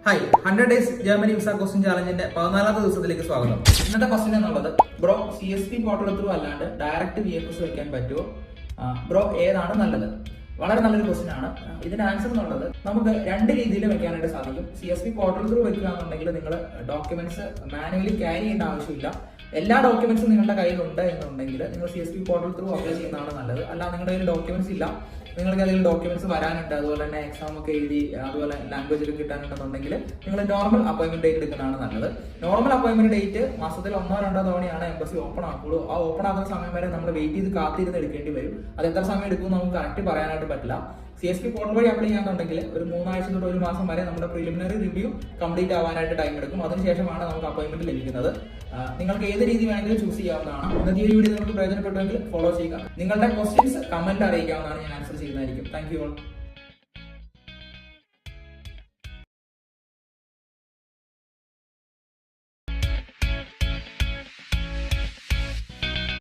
Hi 100 days Germany visa question ചാലഞ്ചിന്റെ 14ാമത്തെ ദിവസത്തിലേക്ക് സ്വാഗതം. ഇന്നത്തെ ക്വസ്റ്റ്യൻ എന്നുള്ളത് ബ്രോ CSP പോർട്ടൽ ത്രൂ അല്ലാണ്ട് ഡയറക്റ്റ് VFS വെക്കാൻ പറ്റുമോ, ബ്രോ ഏതാണ് നല്ലത്? വളരെ നല്ലൊരു ക്വസ്റ്റ്യൻ ആണ്. ഇതിന്റെ ആൻസർ എന്നുള്ളത് നമുക്ക് രണ്ട് രീതിയിൽ വെക്കാനായിട്ട് സാധിക്കും. CSP പോർട്ടൽ ത്രൂ വെക്കുകയാണെന്നുണ്ടെങ്കിൽ നിങ്ങൾ ഡോക്യുമെന്റ്സ് മാനുവലി ക്യാരി ചെയ്യേണ്ട ആവശ്യമില്ല. എല്ലാ ഡോക്യുമെന്റ്സും നിങ്ങളുടെ കയ്യിലുണ്ട് എന്നുണ്ടെങ്കിൽ നിങ്ങൾ CSP പോർട്ടൽ ത്രൂ അപ്ലൈ ചെയ്യുന്നതാണ് നല്ലത്. അല്ല നിങ്ങളുടെ കയ്യിൽ ഡോക്യുമെന്റ്സ് ഇല്ല, നിങ്ങൾക്ക് ഏതെങ്കിലും ഡോക്യുമെന്റ്സ് വരാനുണ്ട്, അതുപോലെ തന്നെ എക്സാം ഒക്കെ എഴുതി അതുപോലെ ലാംഗ്വേജ് കിട്ടാനുണ്ടെന്നുണ്ടെങ്കിൽ നിങ്ങൾ നോർമൽ അപ്പോയിന്റ്മെന്റ് ഡേറ്റ് എടുക്കുന്നതാണ് നല്ലത്. നോർമൽ അപ്പോയിന്റ്മെന്റ് ഡേറ്റ് മാസത്തിൽ 1-2 തവണയാണ് എംബസി ഓപ്പൺ ആക്കുള്ളൂ. ആ ഓപ്പൺ ആകുന്ന സമയം വരെ നമ്മൾ വെയിറ്റ് ചെയ്ത് കാത്തിരുന്ന് എടുക്കേണ്ടി വരും. അത് എത്ര സമയം എടുക്കും നമുക്ക് കറക്റ്റ് പറയാനായിട്ട് പറ്റില്ല. CSP പോർട്ടൽ വഴി അപ്ലൈ ചെയ്യാന്നുണ്ടെങ്കിൽ ഒരു 3 ആഴ്ച തൊട്ട് 1 മാസം വരെ നമ്മുടെ പ്രിലിമിനറി റിവ്യൂ കംപ്ലീറ്റ് ആവാനായിട്ട് ടൈം എടുക്കും. അതിനുശേഷമാണ് നമുക്ക് അപ്പോയിന്റ്മെന്റ് ലഭിക്കുന്നത്. നിങ്ങൾക്ക് ഏത് രീതി വേണമെങ്കിലും ചൂസ് ചെയ്യാവുന്നതാണ്. ഇന്നത്തെ ഈ വീഡിയോ നിങ്ങൾക്ക് പ്രയോജനപ്പെട്ടുവെങ്കിൽ ഫോളോ ചെയ്യുക. നിങ്ങളുടെ ക്വസ്റ്റ്യൻസ് കമന്റ് അറിയിക്കാവുന്നതാണ്, ഞാൻ ആൻസർ ചെയ്യുന്നതായിരിക്കും. Thank you all.